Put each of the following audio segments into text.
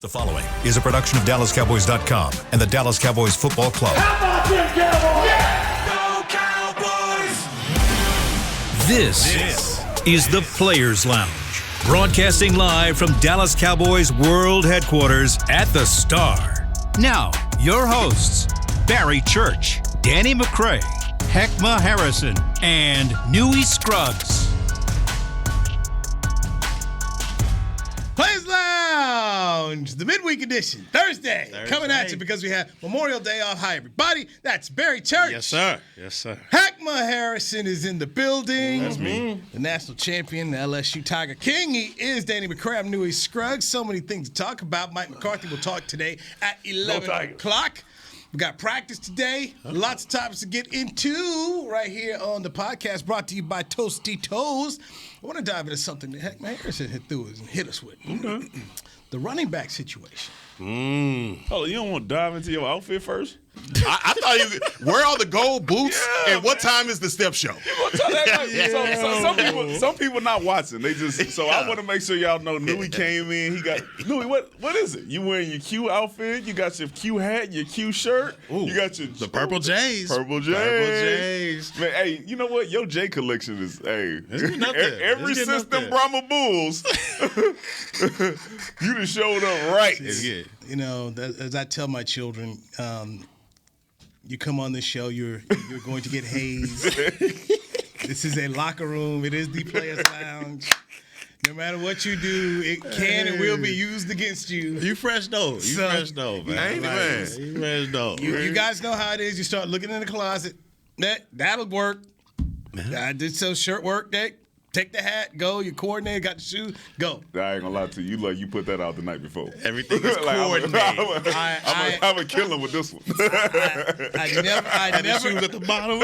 The following is a production of DallasCowboys.com and the Dallas Cowboys Football Club. How about them Cowboys? Yeah! Go Cowboys! This is the Players Lounge, broadcasting live from Dallas Cowboys World Headquarters at the Star. Now, your hosts, Barry Church, Danny McCray, Heckma Harrison, and Newey Scruggs. Players Lounge, the midweek edition, Thursday, coming at you because we have Memorial Day off. Hi, everybody. That's Barry Church. Yes, sir. Yes, sir. Heckma Harrison is in the building. That's me. The national champion, the LSU Tiger King. He is Danny McCray. I'm Newey Scruggs. So many things to talk about. Mike McCarthy will talk today at 11 o'clock. We got practice today. Lots of topics to get into right here on the podcast, brought to you by Toasty Toes. I want to dive into something that Heckma Harrison hit us with. The running back situation. Oh, you don't want to dive into your outfit first? I thought you wear all the gold boots. Yeah, and what time is the step show? Some people not watching. They just I want to make sure y'all know Newey came in. He got Newey. What is it? You wearing your Q outfit? You got your Q hat, your Q shirt. Ooh, you got your the purple J's. Purple J's. Man, hey, you know what? Your J collection is every system Brahma Bulls. You done showed up right. You know, as I tell my children, you come on this show, you're going to get hazed. This is a locker room. It is the Players Lounge. No matter what you do, it can and will be used against you. You fresh though. You fresh though, man. You fresh though. You guys know how it is. You start looking in the closet. That'll work. I did so shirt work. Take the hat, go. You coordinated, got the shoes, go. I ain't gonna lie to you. You put that out the night before. Everything is coordinated. I'm a killer with this one. I never shoes at the bottom.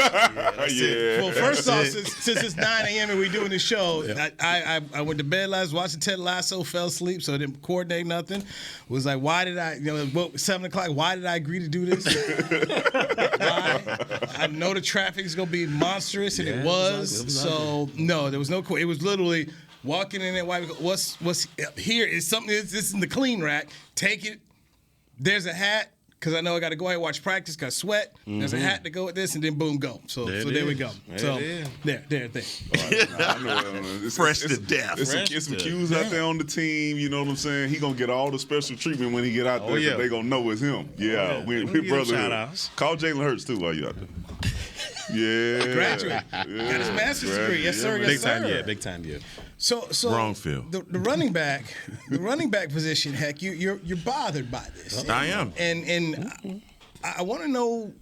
Yeah. Well, first off, since it's 9 a.m. and we're doing the show, I went to bed last, watching Ted Lasso, fell asleep, so I didn't coordinate nothing. Was like, why did I? 7 o'clock. Why did I agree to do this? Why? I know the traffic is gonna be monstrous, and it was. So no, there was no. It was literally walking in there. What's here is something. This is in the clean rack. Take it. There's a hat because I know I got to go ahead and watch practice. Got sweat. There's a hat to go with this, and then boom, go. So there we go. There. I know, Fresh to death. It's some cues out there on the team. You know what I'm saying? He gonna get all the special treatment when he get out there. They gonna know it's him. Yeah, we brother. Call Jalen Hurts too while you out there. Yeah. Graduate. Got his master's degree. Yes, sir. Yes, sir. Big time. So wrong field. The running back position. Heck, you're bothered by this. I am. And I want to know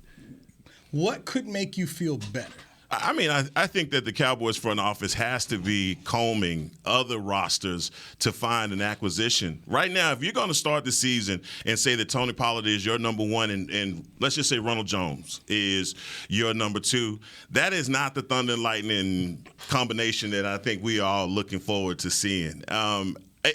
what could make you feel better. I mean, I think that the Cowboys front office has to be combing other rosters to find an acquisition. Right now, if you're going to start the season and say that Tony Pollard is your number one and let's just say Ronald Jones is your number two, that is not the thunder and lightning combination that I think we are all looking forward to seeing.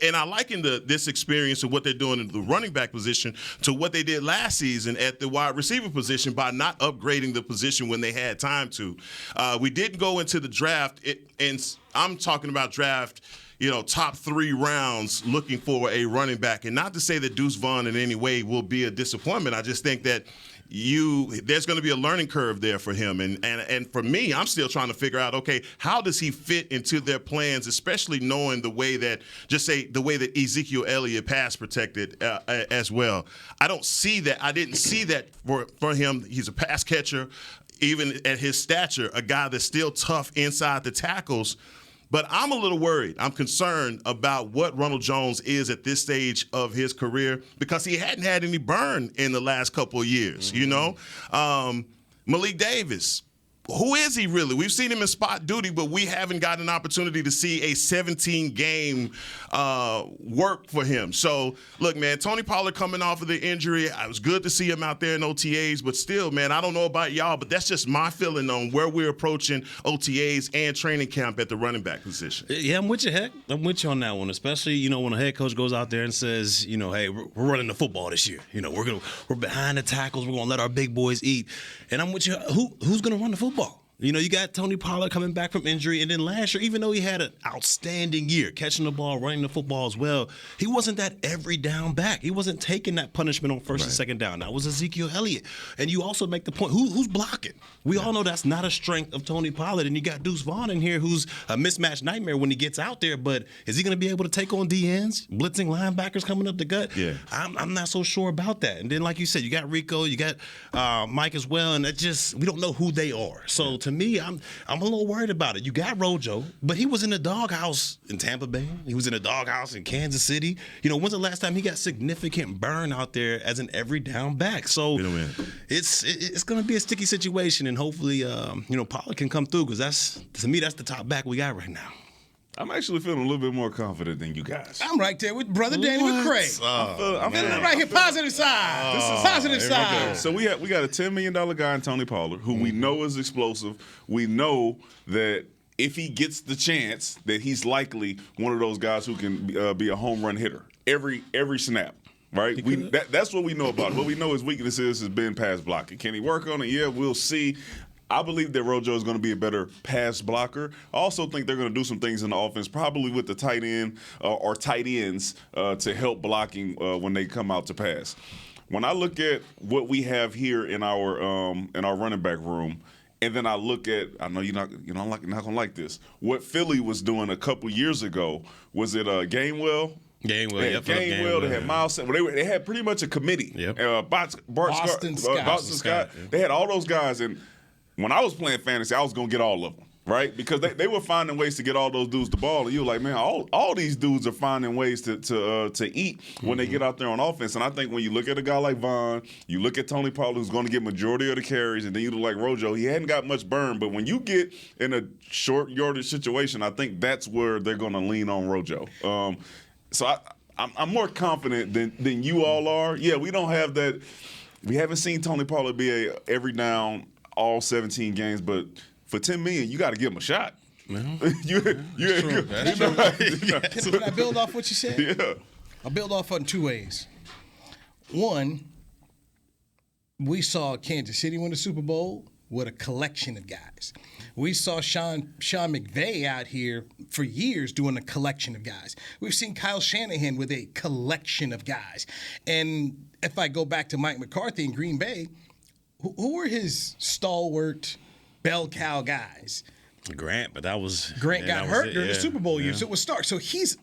And I liken this experience of what they're doing in the running back position to what they did last season at the wide receiver position by not upgrading the position when they had time to. We didn't go into the draft, and I'm talking about draft, top 3 rounds looking for a running back. And not to say that Deuce Vaughn in any way will be a disappointment. I just think that there's going to be a learning curve there for him. And for me, I'm still trying to figure out, okay, how does he fit into their plans, especially knowing the way that Ezekiel Elliott pass protected as well. I don't see that. I didn't see that for him. He's a pass catcher, even at his stature, a guy that's still tough inside the tackles. But I'm a little worried. I'm concerned about what Ronald Jones is at this stage of his career because he hadn't had any burn in the last couple of years, Malik Davis, who is he really? We've seen him in spot duty, but we haven't gotten an opportunity to see a 17-game work for him. So, look, man, Tony Pollard coming off of the injury, it was good to see him out there in OTAs, but still, man, I don't know about y'all, but that's just my feeling on where we're approaching OTAs and training camp at the running back position. Yeah, I'm with you, Heck. I'm with you on that one, especially, when a head coach goes out there and says, hey, we're running the football this year. We're behind the tackles. We're going to let our big boys eat. And I'm with you. Who's going to run the football? You know, you got Tony Pollard coming back from injury, and then last year, even though he had an outstanding year, catching the ball, running the football as well, he wasn't that every down back. He wasn't taking that punishment on first and second down. That was Ezekiel Elliott. And you also make the point, who's blocking? We all know that's not a strength of Tony Pollard, and you got Deuce Vaughn in here who's a mismatch nightmare when he gets out there, but is he going to be able to take on DNs, blitzing linebackers coming up the gut? Yeah. I'm not so sure about that. And then, like you said, you got Rico, you got Mike as well, and we don't know who they are. So to me, I'm a little worried about it. You got Rojo, but he was in the doghouse in Tampa Bay. He was in the doghouse in Kansas City. You know, when's the last time he got significant burn out there as an every down back? So it's going to be a sticky situation, and hopefully, Pollard can come through because to me that's the top back we got right now. I'm actually feeling a little bit more confident than you guys. I'm right there with Brother Danny with Craig. I'm feeling right here, positive side. This is positive side. So we got a $10 million guy in Tony Pollard who we know is explosive. We know that if he gets the chance, that he's likely one of those guys who can be a home run hitter every snap. Right? That's what we know about him. What we know his weakness has been pass blocking. Can he work on it? Yeah, we'll see. I believe that Rojo is going to be a better pass blocker. I also think they're going to do some things in the offense, probably with the tight end or tight ends to help blocking when they come out to pass. When I look at what we have here in our running back room, and then I look at, I know you're not going to like this. What Philly was doing a couple years ago, was it Gainwell? Gainwell. They had Miles. They had pretty much a committee. Yep. Boston Scott. They had all those guys, and when I was playing fantasy, I was going to get all of them, right? Because they were finding ways to get all those dudes the ball. And you were like, man, all these dudes are finding ways to eat when they get out there on offense. And I think when you look at a guy like Vaughn, you look at Tony Pollard, who's going to get majority of the carries, and then you look like Rojo, he hadn't got much burn. But when you get in a short yardage situation, I think that's where they're going to lean on Rojo. So I'm more confident than you all are. Yeah, we don't have that. We haven't seen Tony Pollard be a every down all 17 games, but for $10 million, you got to give him a shot. That's true. So can I build off what you said? Yeah. I'll build off on two ways. One, we saw Kansas City win the Super Bowl with a collection of guys. We saw Sean McVay out here for years doing a collection of guys. We've seen Kyle Shanahan with a collection of guys. And if I go back to Mike McCarthy in Green Bay, who were his stalwart bell cow guys? Grant, but that was Grant got hurt during the Super Bowl year, so it was Stark. So he's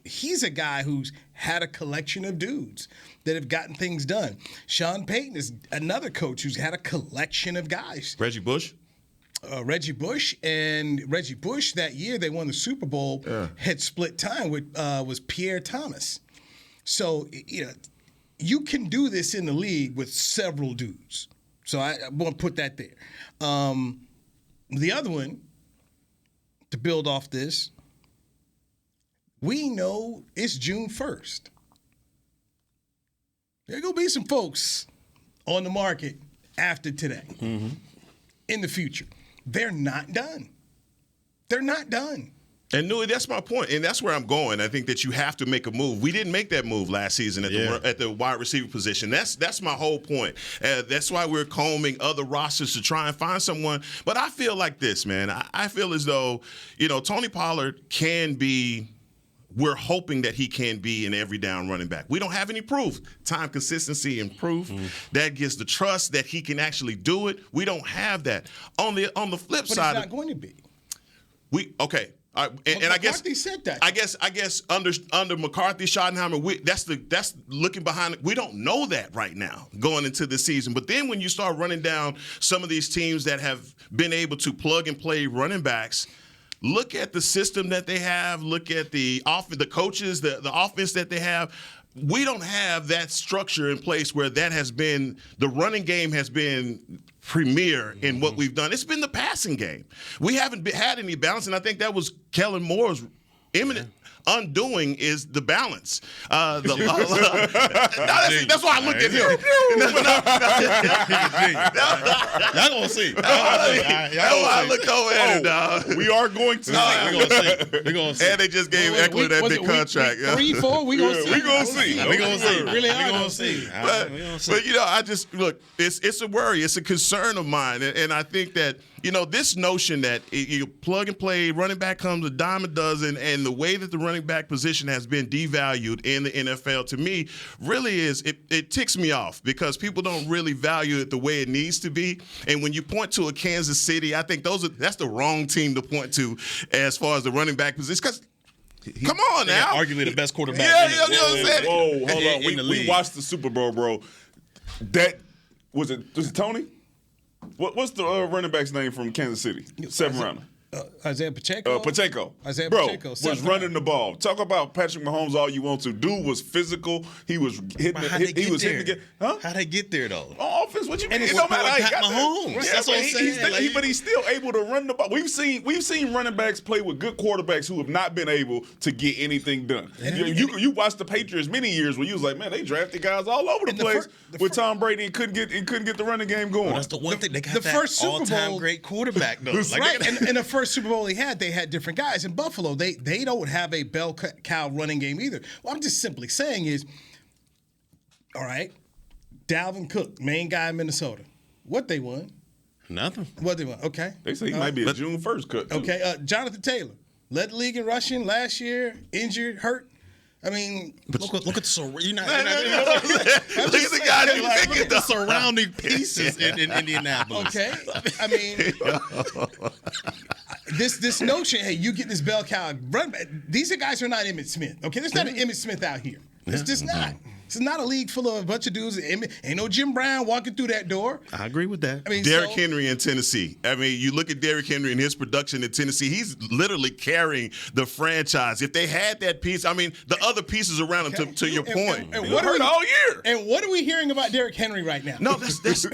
a guy who's had a collection of dudes that have gotten things done. Sean Payton is another coach who's had a collection of guys. Reggie Bush that year they won the Super Bowl had split time with was Pierre Thomas. So you can do this in the league with several dudes. So I want to put that there. The other one, to build off this, we know it's June 1st. There are going to be some folks on the market after today in the future. They're not done. They're not done. And Newey, that's my point, and that's where I'm going. I think that you have to make a move. We didn't make that move last season at the wide receiver position. That's my whole point. That's why we're combing other rosters to try and find someone. But I feel like this, man. I feel as though, Tony Pollard can be. We're hoping that he can be an every down running back. We don't have any proof. Time, consistency, and proof. That gives the trust that he can actually do it. We don't have that. On the flip side, but it's not going to be. Okay. And I guess McCarthy said that. I guess under McCarthy, Schottenheimer, that's looking behind. We don't know that right now going into the season. But then when you start running down some of these teams that have been able to plug and play running backs, look at the system that they have. Look at the coaches, the offense that they have. We don't have that structure in place where that has been the running game has been premier in what we've done. It's been the passing game. We haven't had any balance, and I think that was Kellen Moore's imminent undoing is the balance. That's why I looked at him. Y'all gonna see. I looked over at it, dog. We are going to see. We're gonna see. And they just gave Eckler that big contract. Week 3, 4, we gonna see. We gonna see. We gonna see. Really We are gonna gonna see. see. But I just look. It's a worry. It's a concern of mine, and I think that this notion that you plug and play, running back comes a dime a dozen, and the way that the running back position has been devalued in the NFL, to me, really is it ticks me off because people don't really value it the way it needs to be. And when you point to a Kansas City, I think that's the wrong team to point to as far as the running back position. Because come on now, arguably the best quarterback. Yeah, you know what I'm saying? Whoa, hold on. In the We league. watched the Super Bowl, bro. That was it Tony? What's the running back's name from Kansas City? 7th rounder. Isaiah Pacheco. Pacheco. Isaiah Bro, Pacheco, was 7th running round. the ball. Talk about Patrick Mahomes all you want to. Dude was physical. He was hitting. How'd they He was get hitting. there? Huh? How'd they get there though? On offense, what you mean? it's It don't with matter how he Pat got Mahomes. there. That's what I'm saying. But he's still able to run the ball. We've seen running backs play with good quarterbacks who have not been able to get anything done. You watched the Patriots many years where you was like, man, they drafted guys all over the And the place fir- with Tom Brady and couldn't get the running game going. That's the one thing they got. the that first Super all-time Bowl- great quarterback though. Right, and in the first Super Bowl they had different guys. In Buffalo, they don't have a bell cow running game either. What I'm just simply saying is, all right, Dalvin Cook, main guy in Minnesota. What they won? Nothing. What they won? Okay. They say he might be a June 1st cut. Too. Okay, Jonathan Taylor led the league in rushing last year, injured, hurt. I mean, Look at the you're not. Look at the guys you Look picking at the surrounding pieces in Indianapolis. okay. I mean, this notion, hey, you get this bell cow run back. These are guys who are not Emmitt Smith. Okay, there's not an Emmitt Smith out here. It's just not. This is not a league full of a bunch of dudes. Ain't no Jim Brown walking through that door. I agree with that. I mean, Derrick Henry in Tennessee. I mean, you look at Derrick Henry and his production in Tennessee, he's literally carrying the franchise. If they had that piece, I mean, the other pieces around him, to your point. And He what hurt all year. And what are we hearing about Derrick Henry right now? No, that's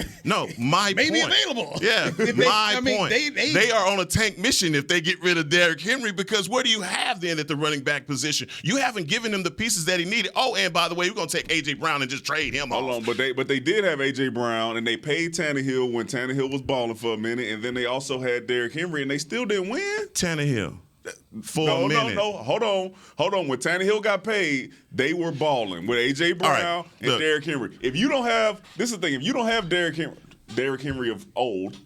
my Maybe point. available. Yeah, If my I mean, point. they- are on a tank mission if they get rid of Derrick Henry, because what do you have then at the running back position? You haven't given him the pieces that he needed. Oh, and by the way, we're going to take A.J. Brown and just trade him Hold off. on, but they did have A.J. Brown, and they paid Tannehill when Tannehill was balling for a minute, and then they also had Derrick Henry, and they still didn't win. Tannehill for a minute. No. Hold on. When Tannehill got paid, they were balling with A.J. Brown and look. Derrick Henry. If you don't have, this is the thing, if you don't have Derrick Henry of old,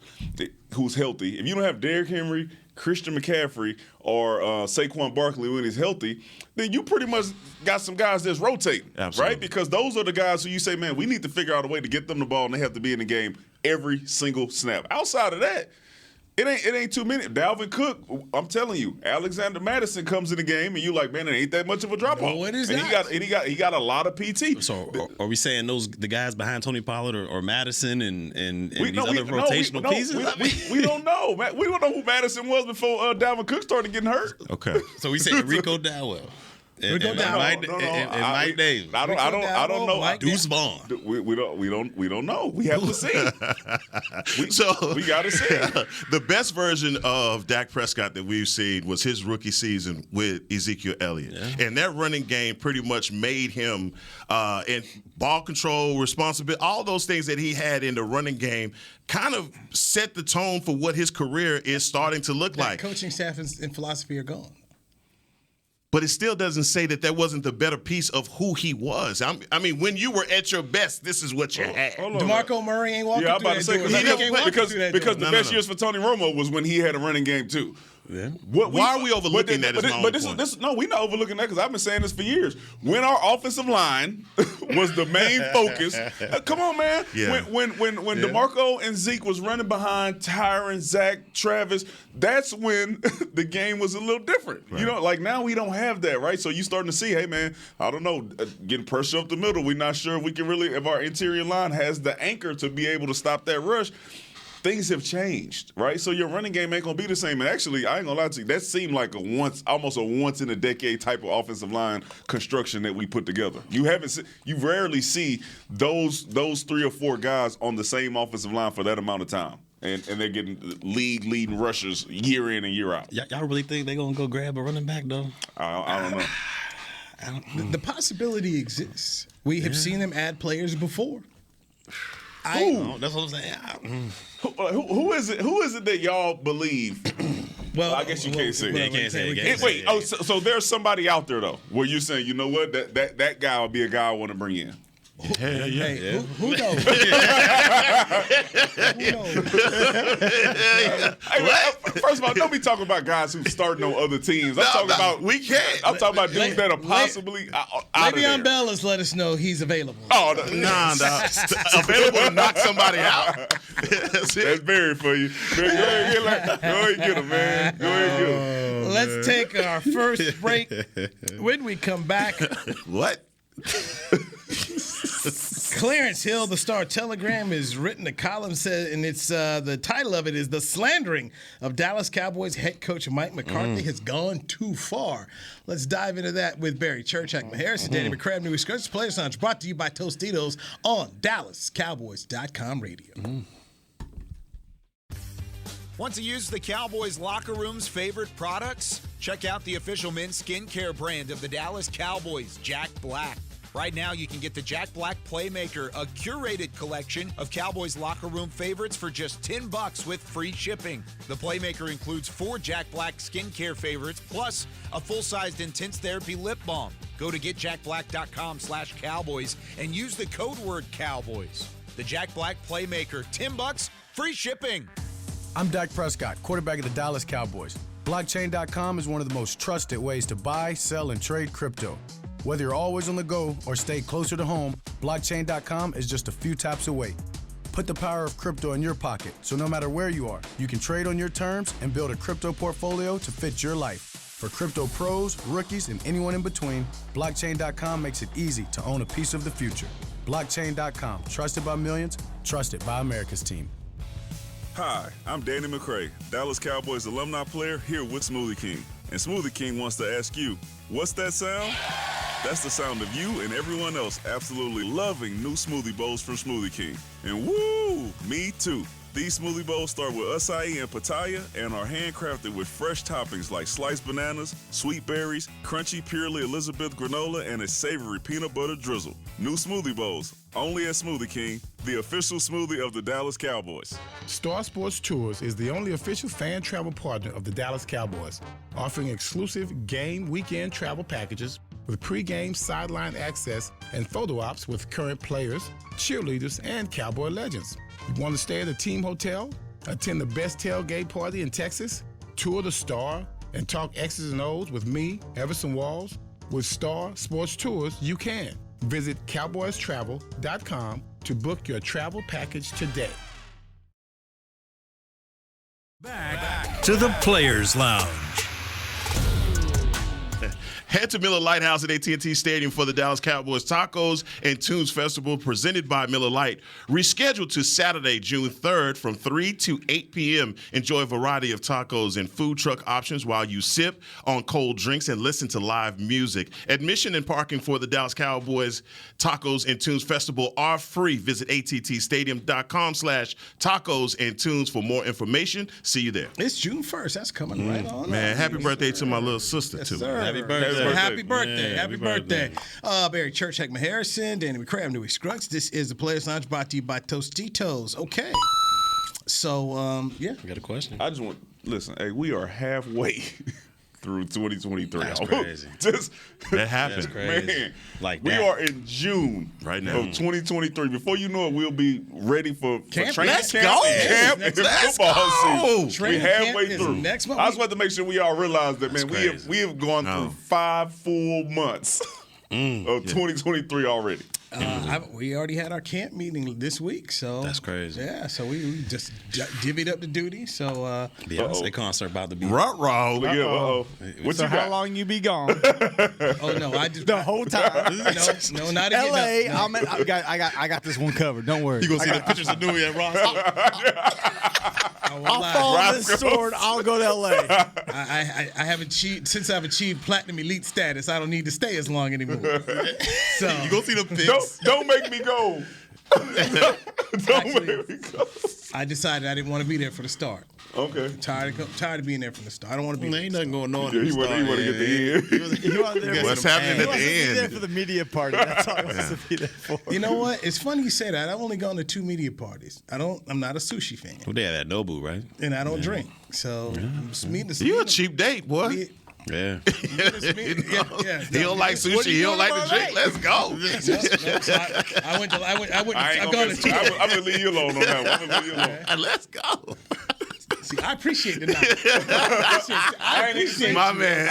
who's healthy, if you don't have Derrick Henry, Christian McCaffrey, or Saquon Barkley when he's healthy, then you pretty much got some guys that's rotating, Absolutely. right? Because those are the guys who you say, man, we need to figure out a way to get them the ball, and they have to be in the game every single snap. Outside of that, it ain't too many. Dalvin Cook, I'm telling you, Alexander Madison comes in the game, and you like, man, it ain't that much of a drop off. No, it is and not. he got a lot of PT. So are we saying the guys behind Tony Pollard or Madison and these other rotational pieces? We don't know. We don't know who Madison was before Dalvin Cook started getting hurt. Okay. So we saying Rico Dowell. Rico Dowell. And Mike Davis. I don't know. Mike Deuce Vaughn. We don't know. We have to see. We got to see. The best version of Dak Prescott that we've seen was his rookie season with Ezekiel Elliott. Yeah. And that running game pretty much made him in ball control, responsibility, all those things that he had in the running game kind of set the tone for what his career is starting to look like. Coaching staff and philosophy are gone. But it still doesn't say that wasn't the better piece of who he was. I mean, when you were at your best, this is what you had. DeMarco Murray ain't walking I'm through about to that say door. because the No, best no. years for Tony Romo was when he had a running game too. Yeah. Why are we overlooking that? No, we're not overlooking that because I've been saying this for years. When our offensive line was the main focus, come on, man. Yeah. When DeMarco and Zeke was running behind Tyron, Zach, Travis, that's when the game was a little different. Right. You know, like now we don't have that, right? So you starting to see, hey, man, I don't know, getting pressure up the middle. We're not sure if we can really, if our interior line has the anchor to be able to stop that rush. Things have changed, right? So your running game ain't gonna be the same. And actually, I ain't gonna lie to you, that seemed like almost a once in a decade type of offensive line construction that we put together. You rarely see those 3 or 4 guys on the same offensive line for that amount of time. and they're getting leading rushers year in and year out. Y'all really think they're going to go grab a running back, though? I don't know. The possibility exists. We have seen them add players before. That's what I'm saying. Who is it? Who is it that y'all believe? Well, I guess you can't say. Yeah, can't say it. Wait. So there's somebody out there though, where you're saying, you know what, that guy would be a guy I want to bring in. Hey, who knows? Who knows? Hey, first of all, don't be talking about guys who starting on other teams. I'm talking about we can't. I'm talking about dudes that are possibly out of there. Le'Veon Bell has let us know he's available. Oh, Nah, available to knock somebody out. That's very for you. Man, go ahead, get him, man. Go ahead, get him. Let's take our first break. When we come back, What? Clarence Hill, the Star Telegram, has written a column, and it's the title of it is "The Slandering of Dallas Cowboys Head Coach Mike McCarthy Has Gone Too Far." Let's dive into that with Barry Church, Hackman Harrison, Danny McCrabb, New Skirts, Players Lounge, brought to you by Tostitos on DallasCowboys.com radio. Want to use the Cowboys locker room's favorite products? Check out the official men's skincare brand of the Dallas Cowboys, Jack Black. Right now, you can get the Jack Black Playmaker, a curated collection of Cowboys locker room favorites for just $10 with free shipping. The Playmaker includes 4 Jack Black skincare favorites, plus a full-sized intense therapy lip balm. Go to getjackblack.com/Cowboys and use the code word Cowboys. The Jack Black Playmaker, $10, free shipping. I'm Dak Prescott, quarterback of the Dallas Cowboys. Blockchain.com is one of the most trusted ways to buy, sell, and trade crypto. Whether you're always on the go or stay closer to home, Blockchain.com is just a few taps away. Put the power of crypto in your pocket, so no matter where you are, you can trade on your terms and build a crypto portfolio to fit your life. For crypto pros, rookies, and anyone in between, Blockchain.com makes it easy to own a piece of the future. Blockchain.com, trusted by millions, trusted by America's team. Hi, I'm Danny McCray, Dallas Cowboys alumni player here with Smoothie King. And Smoothie King wants to ask you, what's that sound? That's the sound of you and everyone else absolutely loving new smoothie bowls from Smoothie King. And woo, me too. These smoothie bowls start with acai and pitaya and are handcrafted with fresh toppings like sliced bananas, sweet berries, crunchy Purely Elizabeth granola, and a savory peanut butter drizzle. New smoothie bowls, only at Smoothie King, the official smoothie of the Dallas Cowboys. Star Sports Tours is the only official fan travel partner of the Dallas Cowboys, offering exclusive game weekend travel packages with pre-game sideline access and photo ops with current players, cheerleaders, and Cowboy legends. You want to stay at a team hotel, attend the best tailgate party in Texas, tour the Star, and talk X's and O's with me, Everson Walls? With Star Sports Tours, you can. Visit cowboystravel.com to book your travel package today. Back to the Players Lounge. Head to Miller Lite House at AT&T Stadium for the Dallas Cowboys Tacos and Tunes Festival presented by Miller Lite. Rescheduled to Saturday, June 3rd from 3 to 8 p.m. Enjoy a variety of tacos and food truck options while you sip on cold drinks and listen to live music. Admission and parking for the Dallas Cowboys Tacos and Tunes Festival are free. Visit attstadium.com/tacos and tunes for more information. See you there. It's June 1st. That's coming right on. Man, happy birthday to my little sister, too. Sir. Happy birthday. Happy birthday. Yeah, Happy birthday. Barry Church, Hackman Harrison, Danny McCrabb, Newey Scruggs. This is the Players Lounge brought to you by Tostitos. Okay. So, yeah. We got a question. I just want listen. Hey, we are halfway through 2023. That's crazy. That happened. That's crazy. Man, Like we that. are in June Right now. of 2023. Before you know it, we'll be ready for Camp. training Let's camp, go. camp and Let's football go. season. We Training camp halfway is through. next month. I just want to make sure we all realize that, man, That's we have gone through 5 full months of 2023 already. We already had our camp meeting this week, so That's crazy. Yeah, so we just divvied up the duty. So Beyonce concert about to be. Ruh-roh. Look at what So you how got? long you be gone? oh no, I just The whole time. no, not again. L.A. No. I got this one covered. Don't worry. You gonna see the pictures of Newey at Ross? I won't I'll lie. fall on this sword. I'll go to L.A. I have achieved since I've achieved platinum elite status. I don't need to stay as long anymore. So You gonna see the pics? Don't make me go I decided I didn't want to be there for the start. Okay. Tired of being there from the start. I don't want to be there. Ain't nothing going on. Yeah, he want to get the end. He wasn't there What's happening at the there end? for the media party. That's all he wants to be there for. You know what? It's funny you say that. I've only gone to 2 media parties. I'm not a sushi fan. Well, they had that Nobu, right? And I don't drink. So You a cheap date, boy. Yeah. He don't like sushi. He don't like to drink. Let's go. I'm gonna leave you alone on that one. Let's go. See, I appreciate the night. I appreciate my man.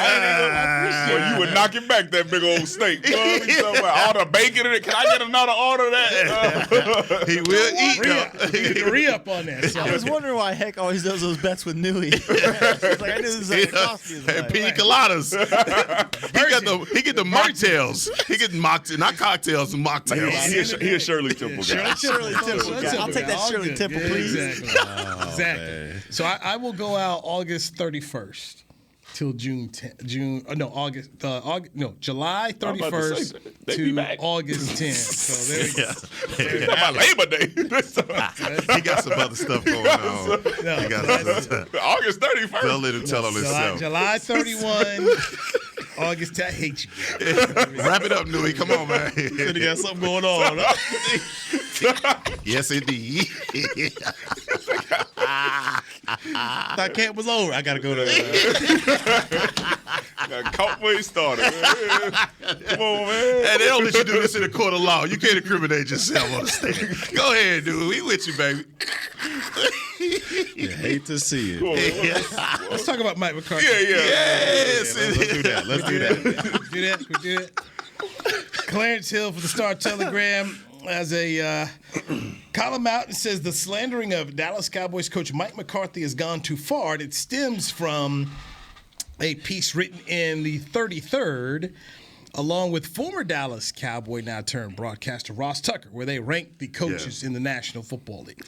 Well, you would knock him back that big old steak. You know what I mean? So, all the bacon in it. Can I get another order of that? He will eat. You get the re-up on that. So. I was wondering why Heck always does those bets with Nui. It's like, I knew this was going to cost me. And pina coladas. He get the mocktails. He get not cocktails, mocktails. He a Shirley Temple guy. Shirley Temple guy. I'll take that Shirley Temple, please. Exactly. So I will go out August 31st till July 31st to August 10th. So there we go. My Labor Day. He got some other stuff going on. He got August 31st. Don't let him tell on himself. July 31. August 10th. I hate you. Wrap it up, Nui. Come on, man. He got something going on. Yes, indeed. That camp was over. I gotta go to. Got caught where he started. Come on, man. And they don't let you do this in a court of law. You can't incriminate yourself on the stand. Go ahead, dude. We with you, baby. You hate to see it. Let's talk about Mike McCarthy. Yes. Let's do that. Let's do that. We do that. Clarence Hill for the Star Telegram has a column out and says the slandering of Dallas Cowboys coach Mike McCarthy has gone too far. It stems from a piece written in the 33rd, along with former Dallas Cowboy, now turned broadcaster Ross Tucker, where they ranked the coaches in the National Football League.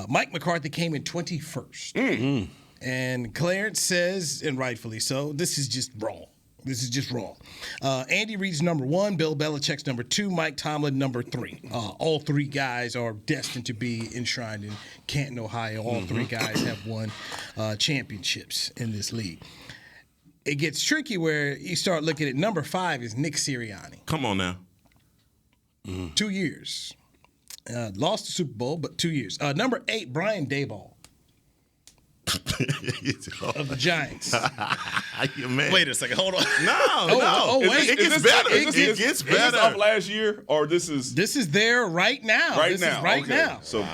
Mike McCarthy came in 21st. Mm-hmm. And Clarence says, and rightfully so, this is just wrong. This is just wrong. Andy Reid's number 1, Bill Belichick's number 2, Mike Tomlin number 3. All 3 guys are destined to be enshrined in Canton, Ohio. All 3 guys have won championships in this league. It gets tricky where you start looking at number 5 is Nick Sirianni. Come on now. 2 years. Lost the Super Bowl, but 2 years. Number 8, Brian Daboll. Of the Giants. Man. Wait a second. Hold on. No. Wait. It gets better. It gets Is this better. off last year or this is? This is there right now. Right this now. Is right Okay. now. So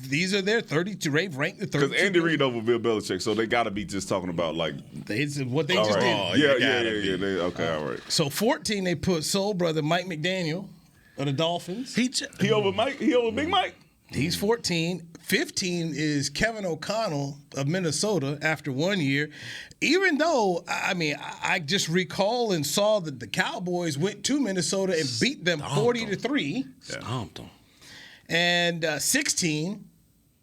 these are their 32. They've ranked the 32. Because Andy Reid over Bill Belichick, so they got to be just talking about like what they all just right. did. Yeah. Okay, all right. So 14, they put soul brother Mike McDaniel of the Dolphins. He over Mike. He over Big Mike. He's 14. 15 is Kevin O'Connell of Minnesota after 1 year. Even though, I just recall and saw that the Cowboys went to Minnesota and beat them 40-3. Stomped them. And 16,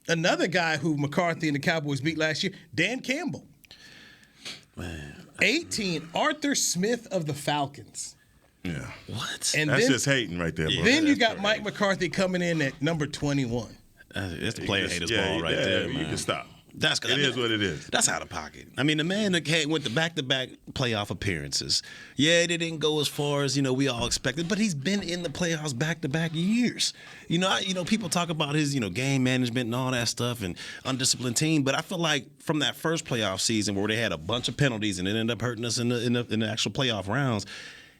another guy who McCarthy and the Cowboys beat last year, Dan Campbell. Man. 18, Arthur Smith of the Falcons. Yeah. What? And That's then, just hating right there, bro. Then you got Mike McCarthy coming in at number 21. It's the player haters ball right there, man. You can stop. It is what it is. That's out of pocket. I mean, the man that went to back-to-back playoff appearances. Yeah, they didn't go as far as we all expected, but he's been in the playoffs back-to-back years. People talk about his game management and all that stuff and undisciplined team, but I feel like from that first playoff season where they had a bunch of penalties and it ended up hurting us in the actual playoff rounds.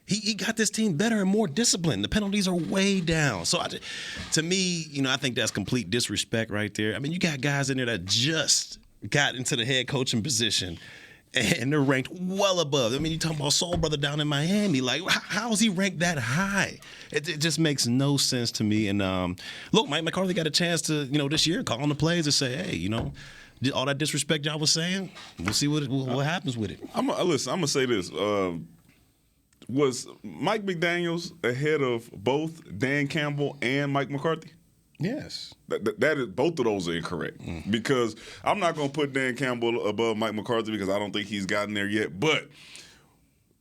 He got this team better and more disciplined. The penalties are way down. So, to me, I think that's complete disrespect right there. I mean, you got guys in there that just got into the head coaching position, and they're ranked well above. I mean, you're talking about Soul Brother down in Miami. Like, how is he ranked that high? It just makes no sense to me. And, look, Mike McCarthy got a chance to, this year, call on the plays and say, hey, all that disrespect y'all was saying, we'll see what happens with it. Listen, I'm going to say this. Was Mike McDaniels ahead of both Dan Campbell and Mike McCarthy? Yes. That is, both of those are incorrect. Because I'm not going to put Dan Campbell above Mike McCarthy because I don't think he's gotten there yet. But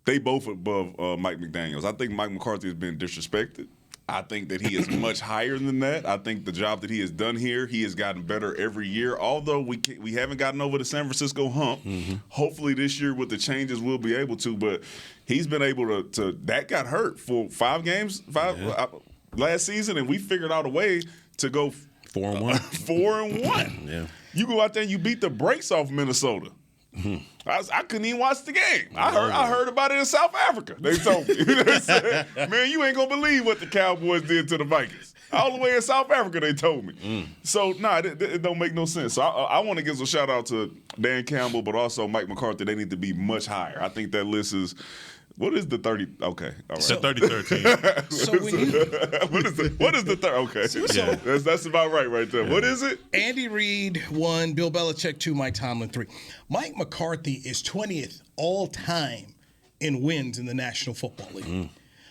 they both above Mike McDaniels. I think Mike McCarthy has been disrespected. I think that he is much higher than that. I think the job that he has done here, he has gotten better every year. Although we haven't gotten over the San Francisco hump. Hopefully this year with the changes we'll be able to. But he's been able to that got hurt for 5 games last season, and we figured out a way to go 4-1. 4-1. Yeah. You go out there and you beat the brakes off Minnesota. I couldn't even watch the game. I heard about it in South Africa. They told me. They said, man, you ain't going to believe what the Cowboys did to the Vikings. All the way in South Africa, they told me. So, it don't make no sense. So, I want to give some shout-out to Dan Campbell, but also Mike McCarthy. They need to be much higher. I think that list is – what is the 30? Okay, all right. So 30-13. So when you, what is the 30? Okay, that's about right there. Yeah. What is it? Andy Reid 1, Bill Belichick 2, Mike Tomlin 3. Mike McCarthy is 20th all time in wins in the National Football League.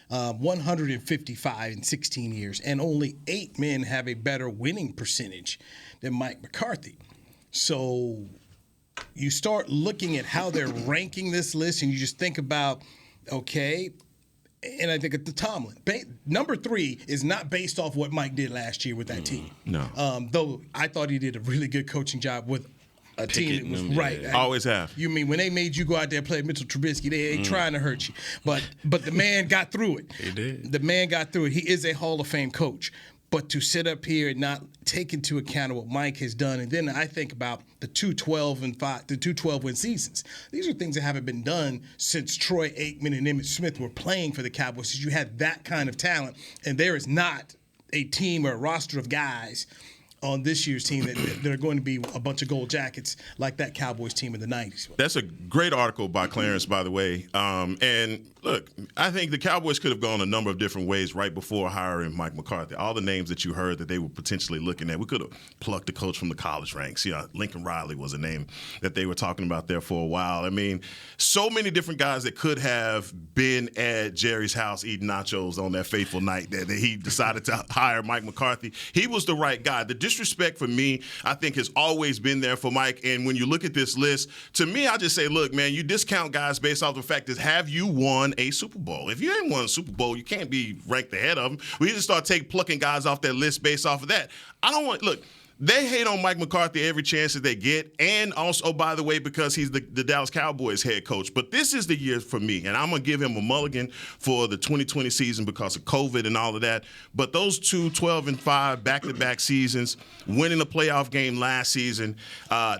155 in 16 years, and only 8 men have a better winning percentage than Mike McCarthy. So you start looking at how they're ranking this list, and you just think about, okay, and I think at the Tomlin. Number 3 is not based off what Mike did last year with that team. No. Though I thought he did a really good coaching job with a team that was right. Always have. You mean when they made you go out there and play Mitchell Trubisky, they ain't trying to hurt you. But the man got through it. He did. The man got through it. He is a Hall of Fame coach. But to sit up here and not take into account what Mike has done, and then I think about the 2-12 win seasons. These are things that haven't been done since Troy Aikman and Emmitt Smith were playing for the Cowboys. You had that kind of talent, and there is not a team or a roster of guys on this year's team that are going to be a bunch of gold jackets like that Cowboys team in the 90s. That's a great article by Clarence, by the way. And look, I think the Cowboys could have gone a number of different ways right before hiring Mike McCarthy. All the names that you heard that they were potentially looking at, we could have plucked a coach from the college ranks. Lincoln Riley was a name that they were talking about there for a while. I mean, so many different guys that could have been at Jerry's house eating nachos on that fateful night that he decided to hire Mike McCarthy. He was the right guy. The disrespect for me, I think, has always been there for Mike. And when you look at this list, to me, I just say, look, man, you discount guys based off the fact that have you won a Super Bowl? If you ain't won a Super Bowl, you can't be ranked ahead of them. We just start plucking guys off that list based off of that. Look, they hate on Mike McCarthy every chance that they get, and also, by the way, because he's the Dallas Cowboys head coach. But this is the year for me, and I'm going to give him a mulligan for the 2020 season because of COVID and all of that. But those 12-5 back-to-back seasons, winning a playoff game last season,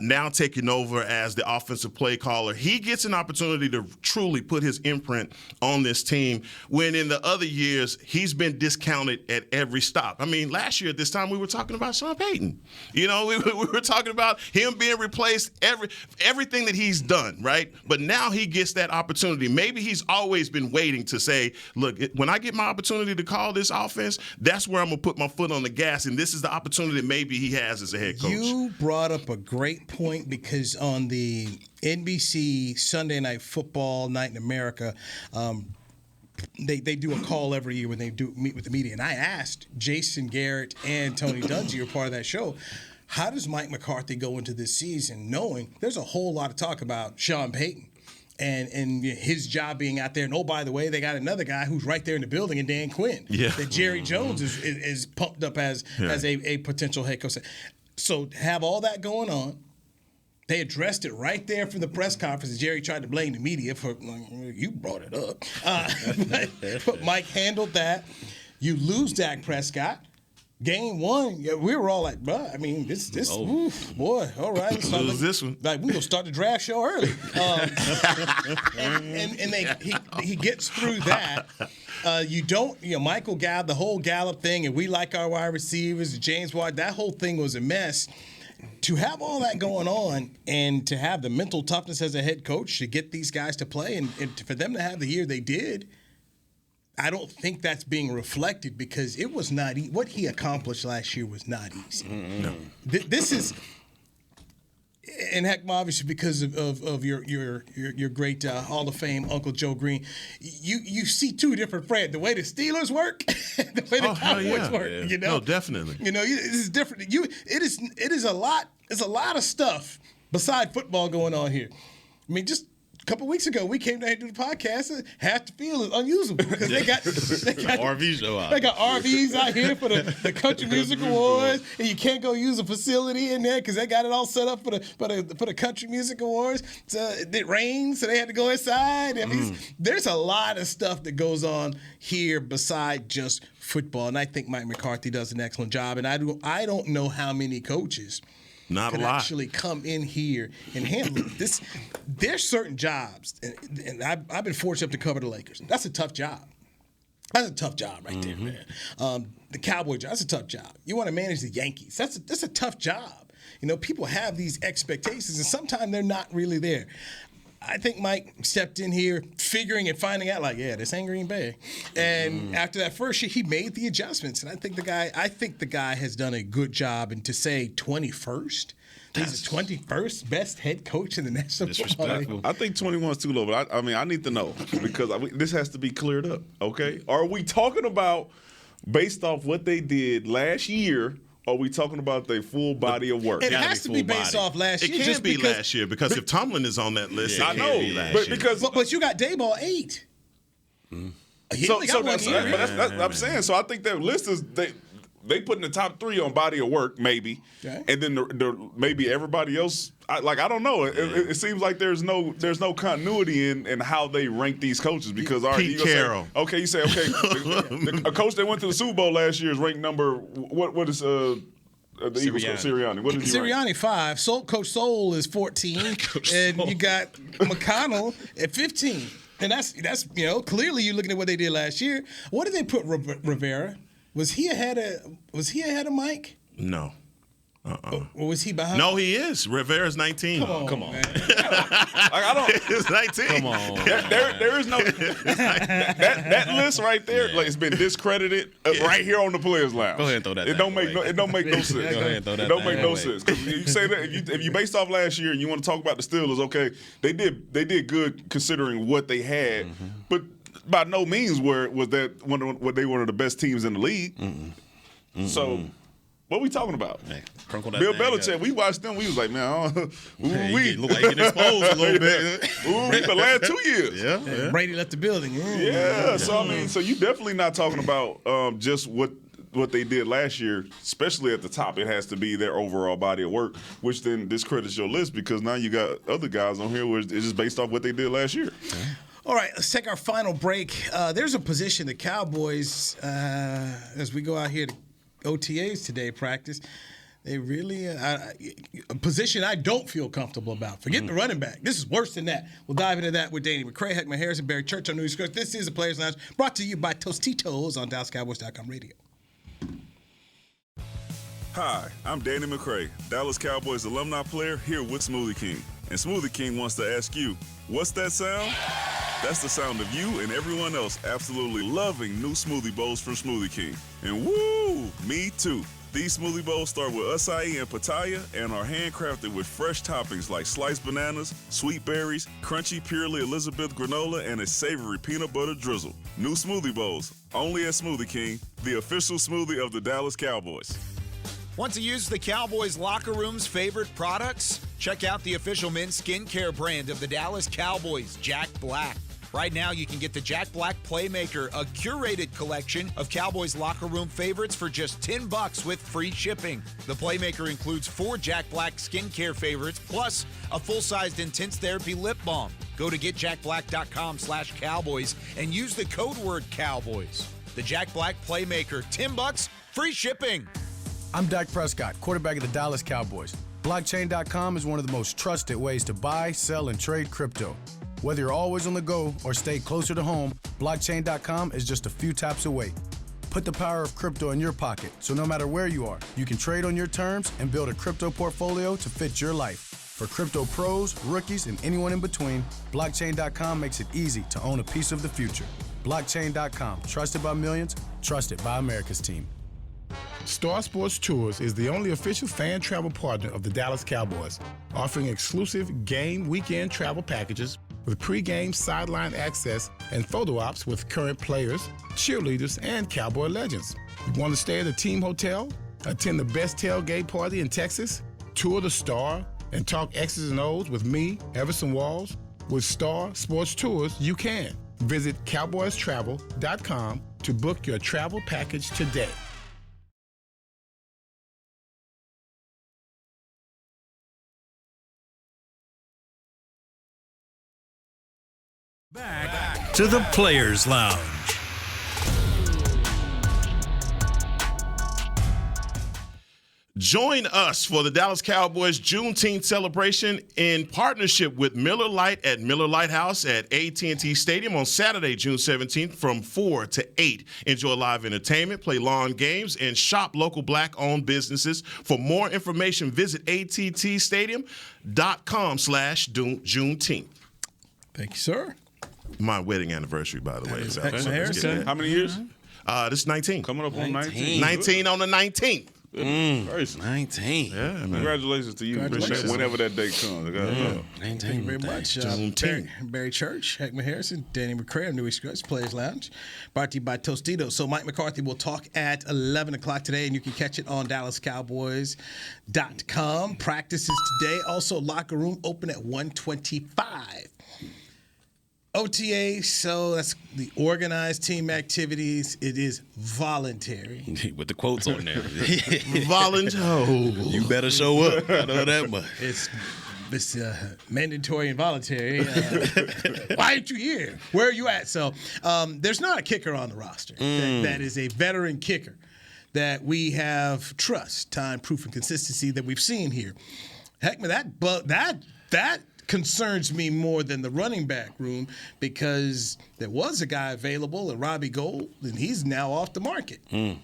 now taking over as the offensive play caller, he gets an opportunity to truly put his imprint on this team when in the other years he's been discounted at every stop. I mean, last year at this time we were talking about Sean Payton. We were talking about him being replaced, everything that he's done, right? But now he gets that opportunity. Maybe he's always been waiting to say, look, when I get my opportunity to call this offense, that's where I'm going to put my foot on the gas, and this is the opportunity that maybe he has as a head coach. You brought up a great point because on the NBC Sunday Night Football Night in America, they do a call every year when they do meet with the media. And I asked Jason Garrett and Tony Dungy, who are part of that show, how does Mike McCarthy go into this season knowing there's a whole lot of talk about Sean Payton and his job being out there? And, oh, by the way, they got another guy who's right there in the building, and Dan Quinn, that Jerry Jones is pumped up as a potential head coach. So have all that going on. They addressed it right there from the press conference. Jerry tried to blame the media for, you brought it up. But Mike handled that. You lose Dak Prescott. Game 1, we were all like, bro, I mean, this oof, boy, all right. So lose this one. Like, we're going to start the draft show early. He gets through that. Michael Gallup, the whole Gallup thing, and we like our wide receivers, James White, that whole thing was a mess. To have all that going on and to have the mental toughness as a head coach to get these guys to play and for them to have the year they did, I don't think that's being reflected because it was not what he accomplished last year was not easy. Mm-hmm. No. This is, and heck, obviously because of your great Hall of Fame Uncle Joe Green, you see two different Fred. The way the Steelers work, the way the Cowboys work. Yeah. You know, no, definitely. This is different. It is a lot. There's a lot of stuff beside football going on here. I mean, just couple weeks ago, we came down here to do the podcast, and half the field is unusable because they got RV show out. They got RVs out here for the Country Music Awards, and you can't go use a facility in there because they got it all set up for the Country Music Awards. So it rained, so they had to go inside. I mean, there's a lot of stuff that goes on here beside just football, and I think Mike McCarthy does an excellent job. And I don't know how many coaches can actually come in here and handle this. There's certain jobs, and I've been fortunate to cover the Lakers. That's a tough job. That's a tough job right there, man. The Cowboys job, that's a tough job. You want to manage the Yankees. That's a tough job. You know, people have these expectations, and sometimes they're not really there. I think Mike stepped in here figuring and finding out, like, yeah, this ain't Green Bay. And after that first year, he made the adjustments. And I think the guy has done a good job. And to say 21st, he's the 21st best head coach in the National Football League. I think 21 is too low, but I mean, I need to know because this has to be cleared up, okay? Are we talking about based off what they did last year? Or are we talking about their full body of work? It has to be based off last year. It can't be last year because if Tomlin is on that list, I know. But you got Daboll 8. So that's I'm saying. So I think their list is they put in the top 3 on body of work, maybe, and then maybe everybody else. I don't know. It seems like there's no continuity in how they rank these coaches because Pete Carroll. You say a coach that went to the Super Bowl last year is ranked number what is the Eagles coach Sirianni? What is he Sirianni 5. Coach Soul is 14, you got McConnell at 15, and that's clearly you're looking at what they did last year. What did they put Rivera? Was he ahead of Mike? No. Or was he behind? No, he is. Rivera's 19. Come on. I don't. He's 19. Come on. There is no that list right there. Like it's been discredited right here on the Players Lounge. Go ahead and throw that. It don't make no sense. Go ahead and throw that. It don't make no sense. Because you say that if you based off last year and you want to talk about the Steelers, okay, they did good considering what they had, but by no means was they one of the best teams in the league. So. What are we talking about? Man, Bill Belichick, we watched them. We was like, man, we look like getting exposed a little bit. The last 2 years. Yeah. Brady left the building. Yeah. So I mean, so you definitely not talking about just what they did last year, especially at the top. It has to be their overall body of work, which then discredits your list because now you got other guys on here where it's just based off what they did last year. All right, let's take our final break. There's a position the Cowboys, as we go out here to OTAs today, practice, they really a position I don't feel comfortable about. Forget the running back. This is worse than that. We'll dive into that with Danny McCray, Heckman Harris, and Barry Church on News Script. This is the Players Lounge, brought to you by Tostitos on DallasCowboys.com radio. Hi, I'm Danny McCray, Dallas Cowboys alumni player here with Smoothie King. And Smoothie King wants to ask you, what's that sound? That's the sound of you and everyone else absolutely loving new smoothie bowls from Smoothie King. And woo, me too. These smoothie bowls start with acai and pitaya and are handcrafted with fresh toppings like sliced bananas, sweet berries, crunchy Purely Elizabeth granola, and a savory peanut butter drizzle. New smoothie bowls, only at Smoothie King, the official smoothie of the Dallas Cowboys. Want to use the Cowboys locker room's favorite products? Check out the official men's skincare brand of the Dallas Cowboys, Jack Black. Right now, you can get the Jack Black Playmaker, a curated collection of Cowboys locker room favorites for just $10 with free shipping. The Playmaker includes 4 Jack Black skincare favorites, plus a full-sized intense therapy lip balm. Go to getjackblack.com/Cowboys and use the code word Cowboys. The Jack Black Playmaker, $10, free shipping. I'm Dak Prescott, quarterback of the Dallas Cowboys. Blockchain.com is one of the most trusted ways to buy, sell, and trade crypto. Whether you're always on the go or stay closer to home, Blockchain.com is just a few taps away. Put the power of crypto in your pocket, so no matter where you are, you can trade on your terms and build a crypto portfolio to fit your life. For crypto pros, rookies, and anyone in between, Blockchain.com makes it easy to own a piece of the future. Blockchain.com, trusted by millions, trusted by America's team. Star Sports Tours is the only official fan travel partner of the Dallas Cowboys, offering exclusive game weekend travel packages with pre-game sideline access and photo ops with current players, cheerleaders, and Cowboy legends. You want to stay at a team hotel, attend the best tailgate party in Texas, tour the Star, and talk X's and O's with me, Everson Walls? With Star Sports Tours, you can. Visit cowboystravel.com to book your travel package today. Back to the Players Lounge. Join us for the Dallas Cowboys Juneteenth celebration in partnership with Miller Lite at Miller Lite House at AT&T Stadium on Saturday, June 17th from 4 to 8. Enjoy live entertainment, play lawn games, and shop local Black-owned businesses. For more information, visit attstadium.com/Juneteenth. Thank you, sir. My wedding anniversary, by the way. So How many years? This is 19. Coming up on 19. 19 on the 19th. 19. Yeah, man. Congratulations to you. Congratulations. Whenever that day comes. Thank you very much. Barry Church, Heckman Harrison, Danny McCray of New East Coast Players Lounge, brought to you by Tostitos. So Mike McCarthy will talk at 11 o'clock today, and you can catch it on DallasCowboys.com. Practices today. Also, locker room open at 1:25. OTA, so that's the organized team activities. It is voluntary. With the quotes on there. Voluntary. You better show up. I know that much. It's mandatory and voluntary. Why aren't you here? Where are you at? So there's not a kicker on the roster that is a veteran kicker that we have trust, time, proof, and consistency that we've seen here. Heck, man, that concerns me more than the running back room because there was a guy available at Robbie Gould, and he's now off the market. Yeah.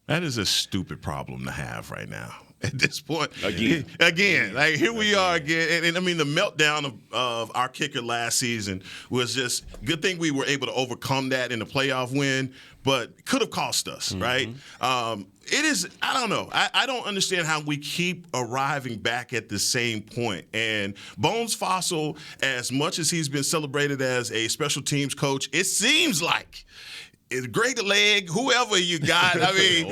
That is a stupid problem to have right now. At this point, again, like here we are again, and I mean the meltdown of our kicker last season was just good thing we were able to overcome that in the playoff win, but could have cost us, right? It is, I don't know. I don't understand how we keep arriving back at the same point. And Bones Fossil, as much as he's been celebrated as a special teams coach, it seems like it's Greg Leg, whoever you got. I mean,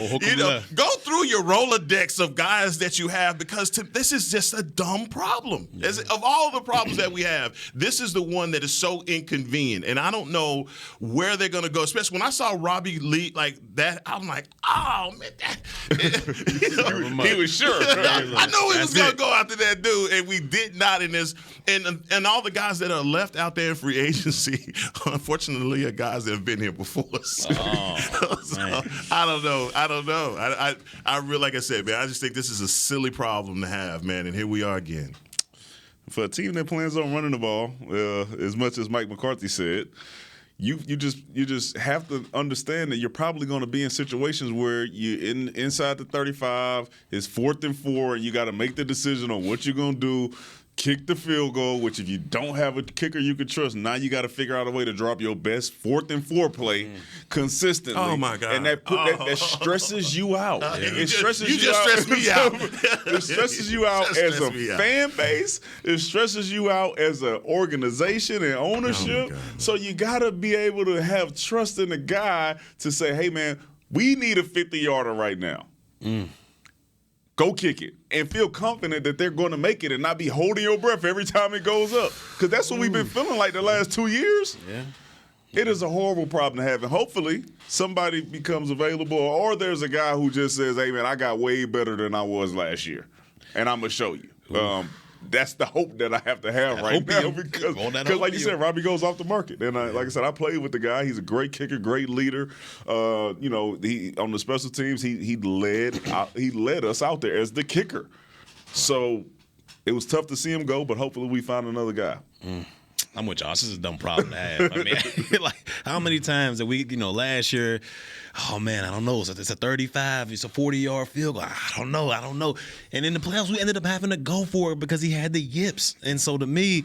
go through your Rolodex of guys that you have because this is just a dumb problem. Of all the problems that we have, this is the one that is so inconvenient. And I don't know where they're going to go, especially when I saw Robbie Lee like that. I'm like, oh, man. He was sure. I knew he was going to go after that dude, and we did not in this. And all the guys that are left out there in free agency, unfortunately, are guys that have been here before us. So, I don't know. I really, like I said, man, I just think this is a silly problem to have, man. And here we are again. For a team that plans on running the ball, as much as Mike McCarthy said, you just have to understand that you're probably going to be in situations where you inside the 35, it's 4th and 4, and you got to make the decision on what you're going to do. Kick the field goal, which if you don't have a kicker you can trust, now you got to figure out a way to drop your best 4th and 4 play consistently. Oh my God! And that stresses you out. It stresses you just stressed me out. It stresses you out as a fan base. It stresses you out as an organization and ownership. So you got to be able to have trust in the guy to say, "Hey man, we need a 50-yarder right now." Go kick it and feel confident that they're going to make it and not be holding your breath every time it goes up. Because that's what we've been feeling like the last 2 years. Yeah. It is a horrible problem to have. And hopefully somebody becomes available or there's a guy who just says, hey, man, I got way better than I was last year. And I'm going to show you. That's the hope that I have to have right now because like you said, Robbie goes off the market. And like I said, I played with the guy. He's a great kicker, great leader. He on the special teams, he led us out there as the kicker. So it was tough to see him go, but hopefully we find another guy. I'm with y'all. This is a dumb problem to have. I mean, like how many times that we, last year, oh man, I don't know. It's a 35, it's a 40-yard field goal. I don't know. And in the playoffs, we ended up having to go for it because he had the yips. And so to me,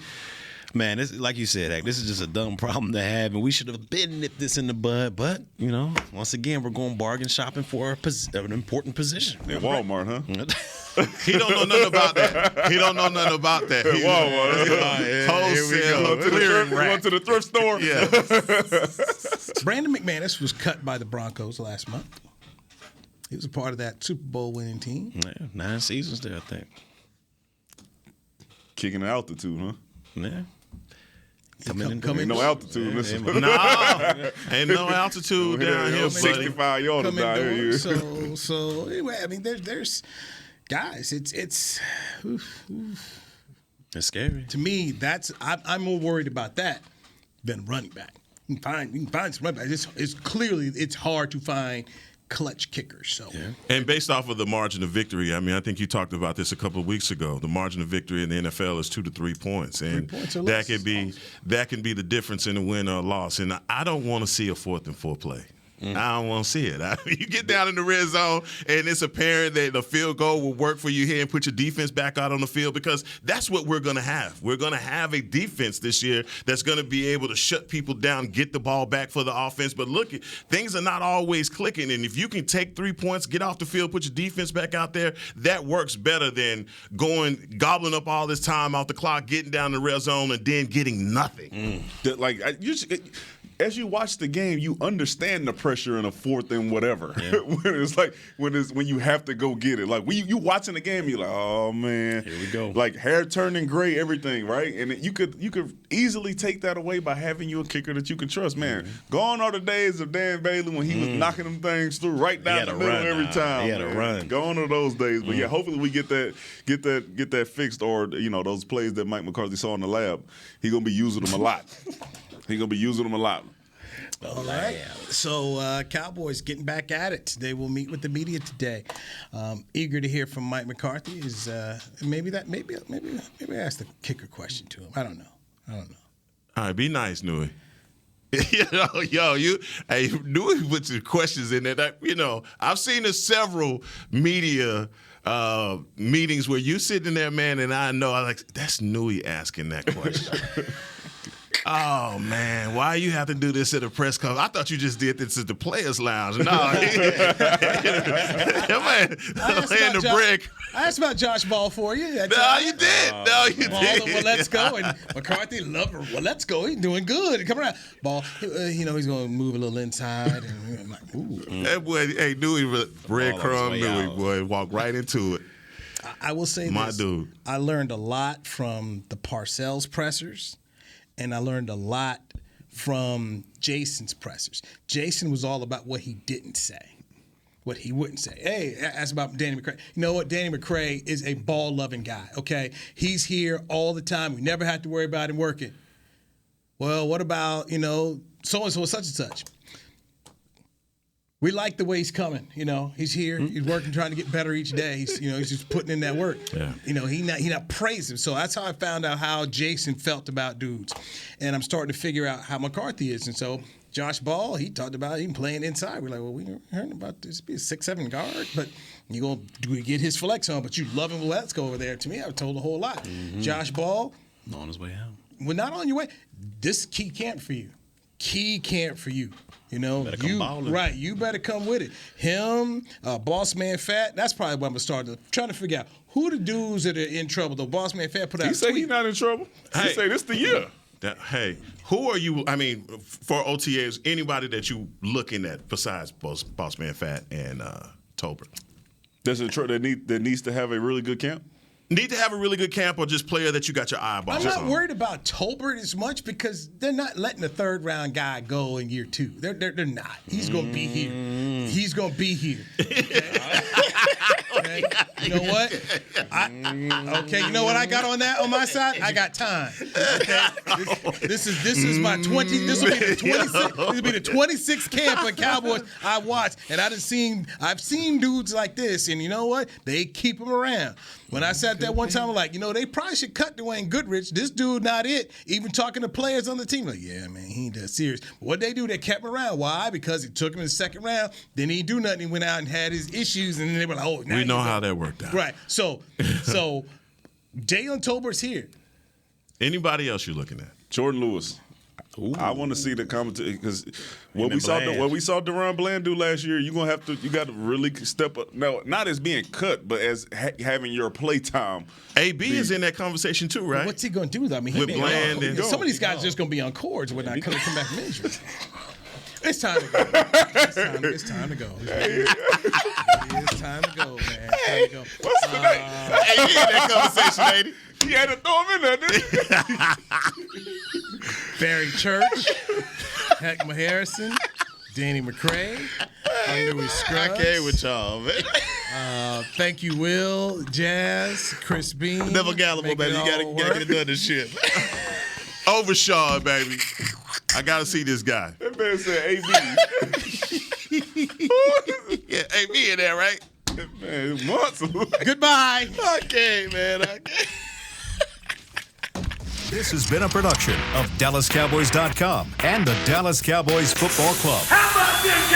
man, this, like you said, this is just a dumb problem to have, and we should have been nipped this in the bud. But once again, we're going bargain shopping for an important position. At Walmart, huh? He don't know nothing about that. Walmart. Wholesale clearing rack. Went to the thrift store. Yeah. Brandon McManus was cut by the Broncos last month. He was a part of that Super Bowl winning team. Yeah, 9 seasons there, I think. Kicking at altitude, huh? Yeah. Ain't no altitude. No, ain't no altitude down here, buddy. 65 yards down here. So anyway, I mean, there's guys. It's scary. To me, I'm more worried about that than running back. You can find some running backs. It's clearly hard to find clutch kickers. So, and based off of the margin of victory, I mean, I think you talked about this a couple of weeks ago. The margin of victory in the NFL is 2 to 3 points, and 3 points or that less. that can be the difference in a win or a loss. And I don't want to see a 4th and 4 play. I don't want to see it. You get down in the red zone, and it's apparent that the field goal will work for you here and put your defense back out on the field, because that's what we're going to have. We're going to have a defense this year that's going to be able to shut people down, get the ball back for the offense. But look, things are not always clicking, and if you can take 3 points, get off the field, put your defense back out there, that works better than gobbling up all this time off the clock, getting down the red zone, and then getting nothing. As you watch the game, you understand the pressure in a 4th and whatever. Yeah. when you have to go get it. Like when you watching the game, you're like, oh man, here we go. Like hair turning gray, everything, right? And you could easily take that away by having you a kicker that you can trust. Man, gone are the days of Dan Bailey when he was knocking them things through right down the middle every time. He had a run. Gone are those days. But yeah, hopefully we get that fixed, or those plays that Mike McCarthy saw in the lab. He's gonna be using them a lot. All right. So Cowboys getting back at it. They will meet with the media today. Eager to hear from Mike McCarthy. Is maybe I ask the kicker question to him. I don't know. All right, be nice, Nui. Nui put some questions in there. I've seen several media meetings where you sitting there, man, and I know that's Nui asking that question. Oh, man, why you have to do this at a press conference? I thought you just did this at the Players Lounge. No. I asked about Josh Ball for you. No, you did. Well, let's go. And McCarthy loved her. Well, let's go. He's doing good. Come around. Ball, he's going to move a little inside. And I'm like, ooh. That boy, Nui, breadcrumb Nui, boy, walk right into it. I will say My this. dude. I learned a lot from the Parcells pressers. And I learned a lot from Jason's pressers. Jason was all about what he didn't say, what he wouldn't say. Hey, ask about Danny McCray. You know what? Danny McCray is a ball-loving guy, okay? He's here all the time. We never have to worry about him working. Well, what about, so-and-so such and such? We like the way he's coming. He's here. He's working, trying to get better each day. He's just putting in that work. Yeah. He not praising. So that's how I found out how Jason felt about dudes, and I'm starting to figure out how McCarthy is. And so Josh Ball, he talked about him playing inside. We're like, well, we heard about this. Be a 6'7" guard, but you gonna get his flex on. But you love him. Well, let's go over there. To me, I was told a whole lot. Mm-hmm. Josh Ball, on his way out. Well, not on your way. This key camp for you. Right, you better come with it. Him, Boss Man Fat, that's probably what I'm going to start trying to figure out who the dudes that are in trouble. The Boss Man Fat put out a tweet. He say he's not in trouble. He say this the year. Who are you, for OTAs, anybody that you looking at besides Boss Man Fat and Tolbert? That needs to have a really good camp? Need to have a really good camp, or just player that you got your eyeballs on? I'm not worried about Tolbert as much because they're not letting the 3rd-round guy go in year 2. They're not. He's going to be here. He's going to be here. Okay. You know what? You know what I got on my side? I got time. Okay. This is my 20. This will be the 26. This will be the 26th camp of Cowboys I watched, and I've seen dudes like this, and you know what? They keep them around. When I sat there one time, I'm like, they probably should cut Dwayne Goodrich. This dude not it. Even talking to players on the team, like, yeah, man, he ain't that serious. But what they do, they kept him around. Why? Because it took him in the 2nd round. Then he didn't do nothing. He went out and had his issues, and then they were like, oh, now we know how that worked out. Right. So Jalen Tolbert's here. Anybody else you're looking at? Jordan Lewis. Ooh. I want to see the commentary because what we saw Deron Bland do last year, you got to really step up. No, not as being cut, but as having your play time. AB is in that conversation too, right? Well, what's he going to do though? With Bland, some of these guys are just going to be on cords when I come back from injury. It's time to go. It's time to go. It's time to go, man. What's the name? Hey, you in that conversation, lady? He had to throw him in there, didn't he? Barry Church, Heckma Harrison, Danny McCray, Louis Scruggs. I came with y'all, man. Thank you, Will, Jazz, Chris Bean. Never Gallible, baby. You gotta get it done this shit. Overshaw, baby. I gotta see this guy. That man said AB. Yeah, AB in there, right? Man, months. Goodbye. Okay, man. Okay. This has been a production of DallasCowboys.com and the Dallas Cowboys Football Club. How about this,